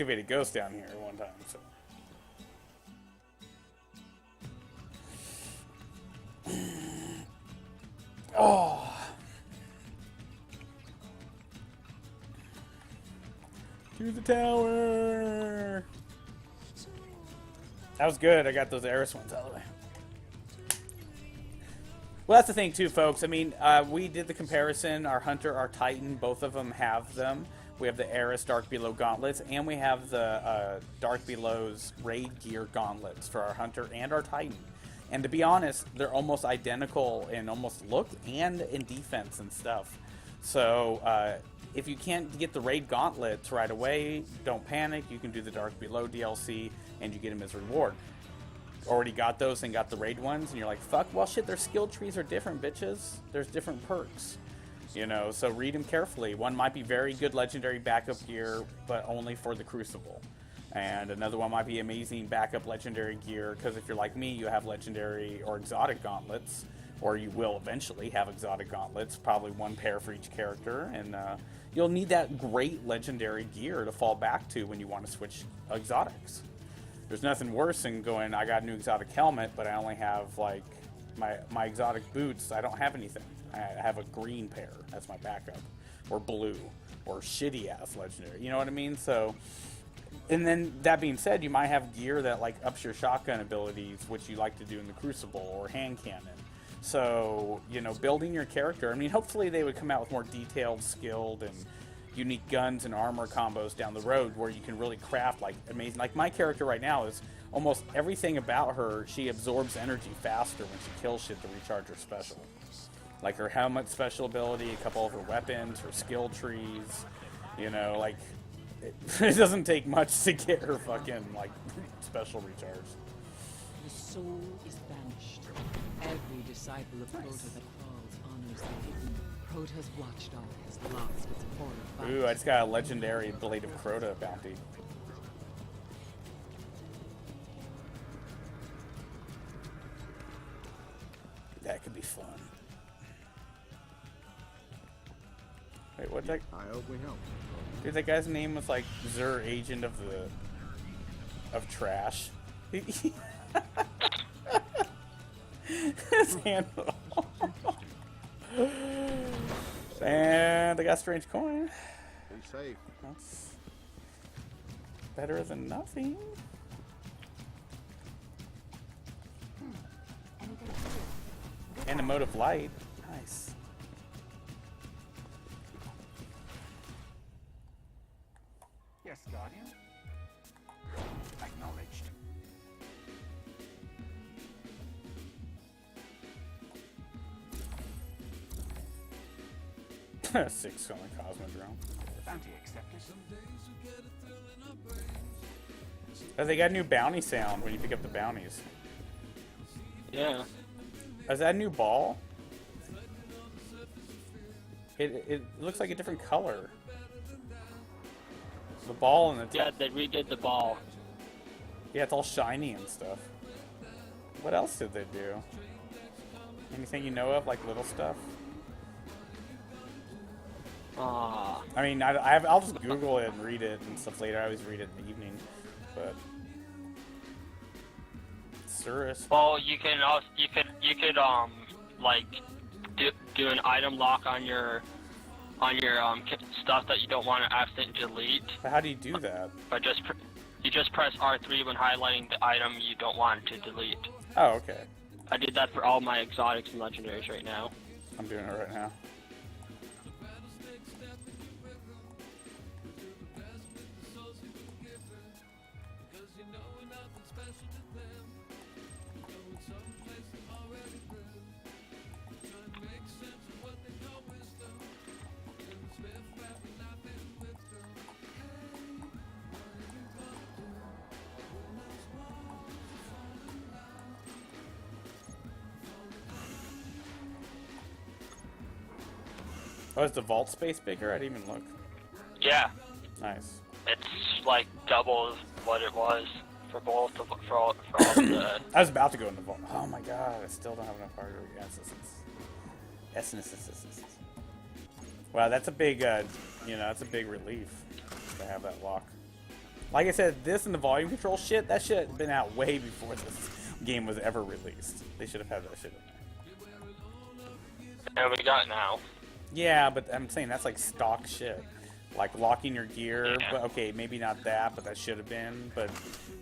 activated Ghost down here one time, so. Oh. To the tower. That was good. I got those Eris ones out of the way. Well, that's the thing too, folks. I mean, we did the comparison. Our Hunter, our Titan, both of them have them. We have the Eris Dark Below gauntlets, and we have the Dark Below's raid gear gauntlets for our Hunter and our Titan. And to be honest, they're almost identical in almost look and in defense and stuff. So if you can't get the raid gauntlets right away, don't panic. You can do the Dark Below DLC, and you get them as reward. Already got those and got the raid ones, and you're like, fuck, well shit, their skill trees are different, bitches. There's different perks. You know, so read them carefully. One might be very good legendary backup gear, but only for the Crucible. And another one might be amazing backup legendary gear, because if you're like me, you have legendary or exotic gauntlets, or you will eventually have exotic gauntlets, probably one pair for each character, and you'll need that great legendary gear to fall back to when you want to switch exotics. There's nothing worse than going, I got a new exotic helmet, but I only have, like, my exotic boots, I don't have anything. I have a green pair, that's my backup, or blue, or shitty-ass legendary, you know what I mean? So, and then, that being said, you might have gear that, like, ups your shotgun abilities, which you like to do in the Crucible, or hand cannon. So, you know, building your character, I mean, hopefully they would come out with more detailed, skilled, and unique guns and armor combos down the road where you can really craft, like, amazing. Like, my character right now is almost everything about her, she absorbs energy faster when she kills shit to recharge her special. Like, her helmet special ability, a couple of her weapons, her skill trees, you know, like, it doesn't take much to get her fucking, like, special recharge. The soul is banished. Every disciple of Crota that falls honors the hidden. Crota's watchdog has lost its horror. Ooh, I just got a legendary Blade of Crota bounty. That could be fun. Wait, what's that? I hope we help. Dude, that guy's name was like Zur Agent of Trash. His handle. And I got strange coin. Be safe. That's better than nothing. And a mode of light. Nice. Yes, Guardian. Acknowledged. 6 on the Cosmodrome. Bounty accepted. Oh, they got a new bounty sound when you pick up the bounties. Yeah. Is that a new ball? It looks like a different color. The ball and the Yeah, they redid the ball. yeah, it's all shiny and stuff. What else did they do? Anything you know of, like little stuff? I mean, I'll just Google it and read it and stuff later. I always read it in the evening, but Surus. Well, you can also you could like do an item lock on your stuff that you don't want to accidentally delete. But how do you do that? By you just press R3 when highlighting the item you don't want to delete. Oh, okay. I did that for all my exotics and legendaries right now. I'm doing it right now. Oh, is the vault space bigger? I didn't even look. Yeah, Nice. it's like double what it was for both of, for all the. I was about to go in the vault. Oh my god, I still don't have enough hardware. Yes. Wow, that's a big, you know, that's a big relief to have that lock. Like I said, this and the volume control shit, that shit had been out way before this game was ever released. They should have had that shit in there. And we got it now. Yeah, but I'm saying that's like stock shit. Like locking your gear, Yeah. but okay, maybe not that, but that should have been. But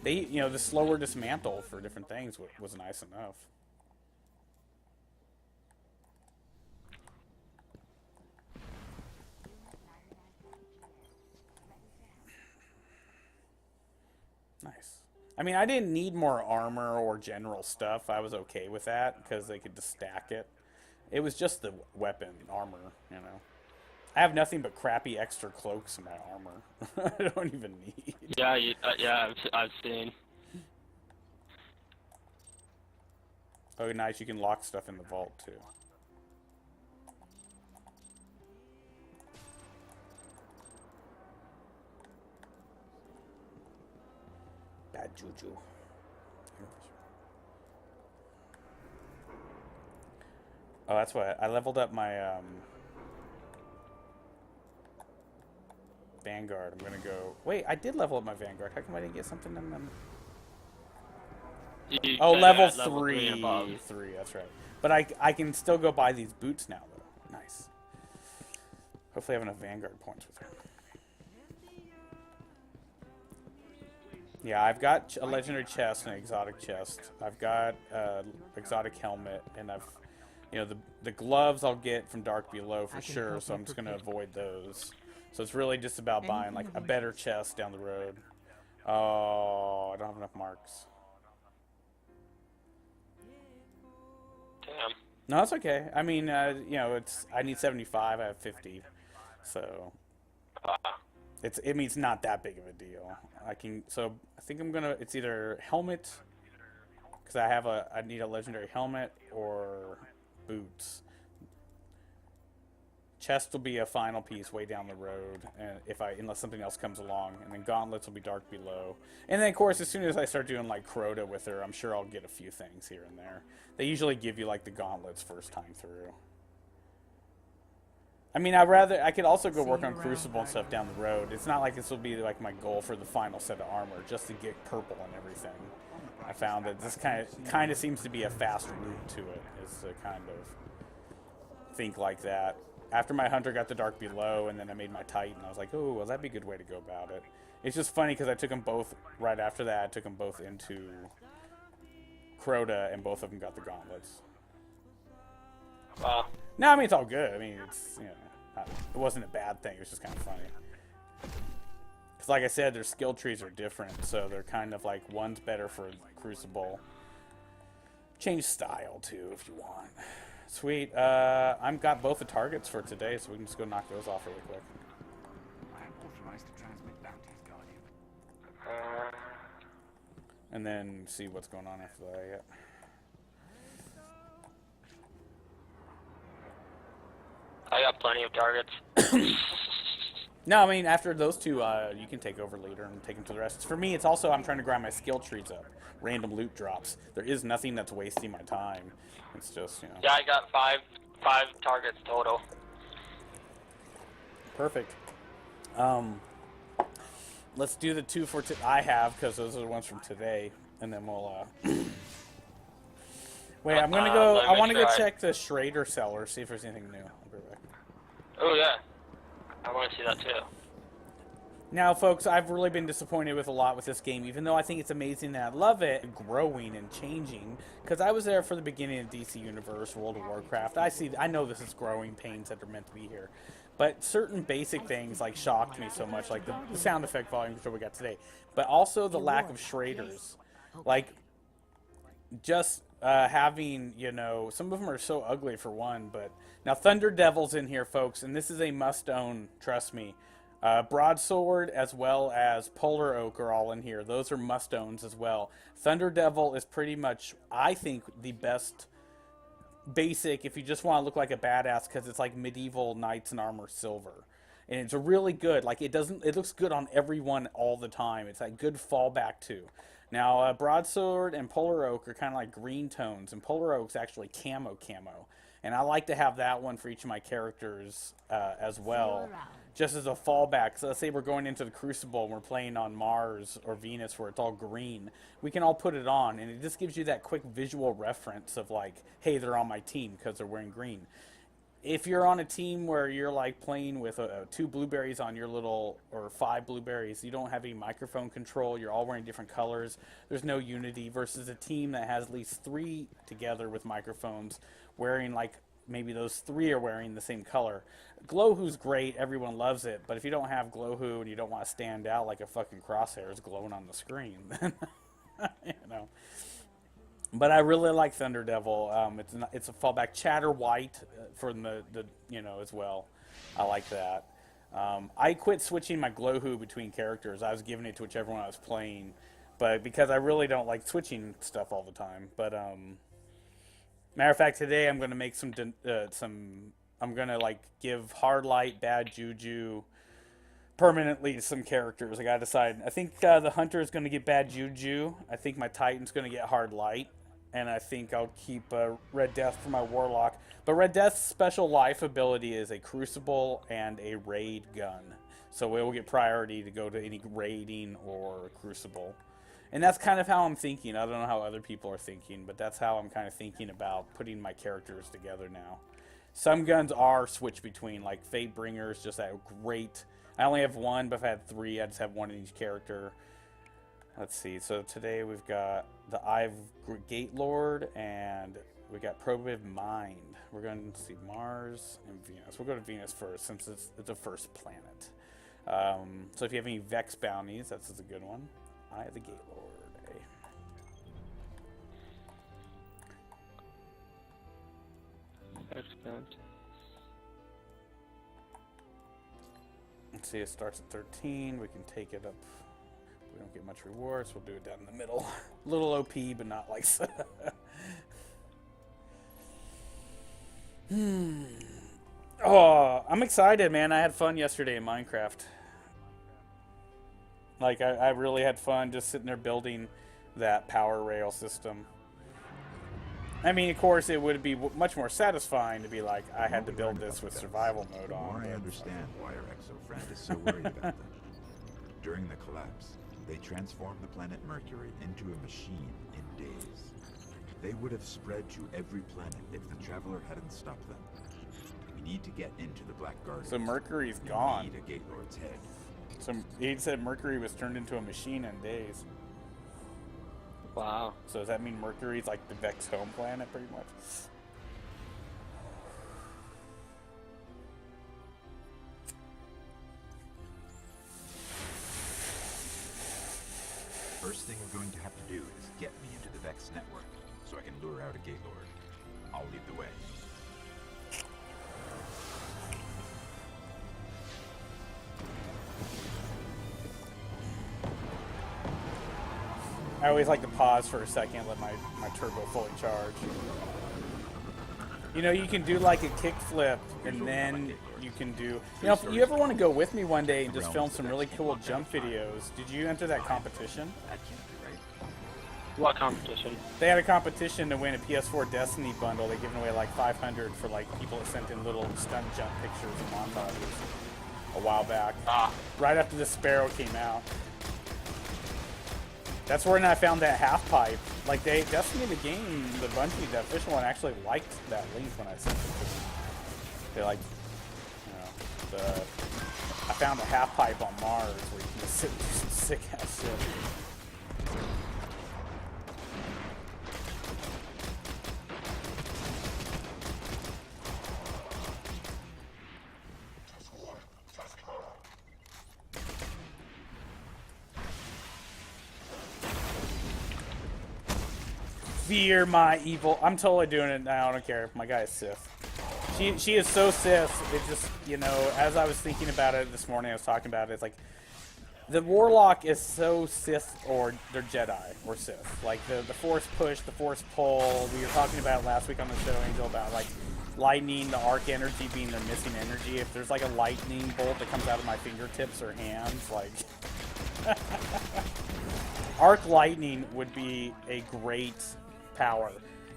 they, you know, the slower dismantle for different things was nice enough. Nice. I mean, I didn't need more armor or general stuff. I was okay with that because they could just stack it. It was just the weapon armor, you know. I have nothing but crappy extra cloaks in my armor. I don't even need. Yeah, I've seen. Oh, nice. You can lock stuff in the vault, too. Bad juju. Oh, that's why I leveled up my Vanguard. I'm gonna go. Wait, I did level up my Vanguard. How come I didn't get something in them? Oh, level 3. and above. 3, that's right. But I can still go buy these boots now, though. Nice. Hopefully I have enough Vanguard points with them. Yeah, I've got a legendary chest and an exotic chest. I've got exotic helmet, and I've, you know, the gloves I'll get from Dark Below for sure, so I'm just gonna avoid those. So it's really just about buying like a better chest down the road. Oh, I don't have enough marks. Damn. No, that's okay. I mean, you know, I need 75. I have 50, so it means not that big of a deal. I think I'm gonna. It's either helmet, because I need a legendary helmet, or boots. Chest will be a final piece way down the road, and unless something else comes along, and then gauntlets will be Dark Below. And then of course, as soon as I start doing like Crota with her, I'm sure I'll get a few things here and there. They usually give you like the gauntlets first time through. I mean, I could also go work on Crucible and stuff down the road. It's not like this will be like my goal for the final set of armor, just to get purple and everything. I found that this kind of seems to be a fast route to it, is to kind of think like that. After my Hunter got the Dark Below, and then I made my Titan, I was like, oh, well, that'd be a good way to go about it. It's just funny because I took them both, right after that, I took them both into Crota, and both of them got the gauntlets. Wow. No, I mean, it's all good. I mean, it's, you know, it wasn't a bad thing. It was just kind of funny. Because like I said, their skill trees are different, so they're kind of like, one's better for Crucible. Change style, too, if you want. Sweet. I've got both the targets for today, so we can just go knock those off really quick. I am authorized to transmit bounties, Guardian. And then see what's going on after that, yeah. I got plenty of targets. No, I mean, after those two, you can take over leader and take them to the rest. For me, it's also, I'm trying to grind my skill trees up. Random loot drops. There is nothing that's wasting my time. It's just, you know. Yeah, I got five targets total. Perfect. Let's do the two for I have, because those are the ones from today. And then we'll, Wait, I'm gonna go, I want to go check the Schrader cellar, see if there's anything new. I'll be right back. Oh, yeah. I want to see that, too. Now, folks, I've really been disappointed with a lot with this game, even though I think it's amazing and I love it, growing and changing, because I was there for the beginning of DC Universe, World of Warcraft. I know this is growing pains that are meant to be here, but certain basic things like shocked me so much, like the sound effect volume control we got today, but also the lack of Schraders. Like, just having, you know, some of them are so ugly for one, but now Thunder Devil's in here, folks, and this is a must-own, trust me. Broadsword as well as Polar Oak are all in here. Those are must-owns as well. Thunder Devil is pretty much, I think, the best basic if you just want to look like a badass, because it's like medieval Knights in Armor Silver. And it's really good. Like, it looks good on everyone all the time. It's like good fallback too. Now, Broadsword and Polar Oak are kind of like green tones, and Polar Oak's actually camo. And I like to have that one for each of my characters as well, just as a fallback. So let's say we're going into the Crucible and we're playing on Mars or Venus where it's all green. We can all put it on, and it just gives you that quick visual reference of like, hey, they're on my team because they're wearing green. If you're on a team where you're like playing with 2 blueberries on your little, or 5 blueberries, you don't have any microphone control, you're all wearing different colors, there's no unity, versus a team that has at least 3 together with microphones wearing like, maybe those 3 are wearing the same color. Glowhoo's great, everyone loves it, but if you don't have Glowhoo and you don't want to stand out like a fucking crosshairs glowing on the screen, then, you know. But I really like Thunder Devil. It's a fallback. Chatter White for the you know, as well. I like that. I quit switching my Glowhoo between characters. I was giving it to whichever one I was playing, but because I really don't like switching stuff all the time. But matter of fact, today I'm going to make some. I'm going to like give Hard Light, Bad Juju permanently to some characters. I got to decide. I think the Hunter is going to get Bad Juju. I think my Titan's going to get Hard Light. And I think I'll keep Red Death for my Warlock. But Red Death's special life ability is a Crucible and a Raid gun. So it will get priority to go to any raiding or Crucible. And that's kind of how I'm thinking. I don't know how other people are thinking, but that's how I'm kind of thinking about putting my characters together now. Some guns are switched between, like Fatebringer is just that great. I only have 1, but if I had 3, I'd just have 1 in each character. Let's see, so today we've got the Eye of Gatelord, and we got Probative Mind. We're going to see Mars and Venus. We'll go to Venus first, since it's the first planet. So if you have any Vex bounties, that's a good one. Eye of the Gatelord. Excellent. Let's see, it starts at 13. We can take it up. We don't get much rewards. We'll do it down in the middle. A little OP, but not like so. Oh, I'm excited, man. I had fun yesterday in Minecraft. Like, I really had fun just sitting there building that power rail system. I mean, of course, it would be much more satisfying to be like, I had to build this with survival mode on. The more I understand why our exofriend is so worried about them. During the collapse, they transformed the planet Mercury into a machine in days. They would have spread to every planet if the Traveler hadn't stopped them. We need to get into the Black Garden. So Mercury's gone. We need a Gatelord's head. So he said Mercury was turned into a machine in days. Wow. So does that mean Mercury's like the Vex home planet, pretty much? First thing we're going to have to do is get me into the Vex network, so I can lure out a Gatelord. I'll lead the way. I always like to pause for a second, let my turbo fully charge. You know, you can do like a kickflip, and then you can do... You know, if you ever want to go with me one day and just film some really cool jump videos, did you enter that competition? That can't be right. What competition? They had a competition to win a PS4 Destiny bundle. They given away like 500 for like people that sent in little stunt jump pictures and montages a while back. Right after the Sparrow came out. That's when I found that half pipe. Like Destiny the game, the Bungie, the official one, actually liked that link when I sent it to them. They like, you know, I found a half pipe on Mars where you can just sit and do some sick ass shit. Fear my evil. I'm totally doing it now. I don't care. My guy is Sith. She is so Sith. It just, you know, as I was thinking about it this morning, I was talking about it. It's like the Warlock is so Sith, or they're Jedi or Sith. Like the Force push, the Force pull. We were talking about it last week on the show, Angel, about like lightning, the arc energy being their missing energy. If there's like a lightning bolt that comes out of my fingertips or hands, like arc lightning would be a great power.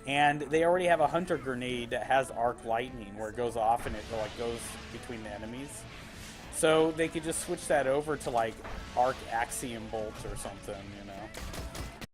And they already have a hunter grenade that has arc lightning where it goes off and it like goes between the enemies. So they could just switch that over to like arc axiom bolts or something, you know.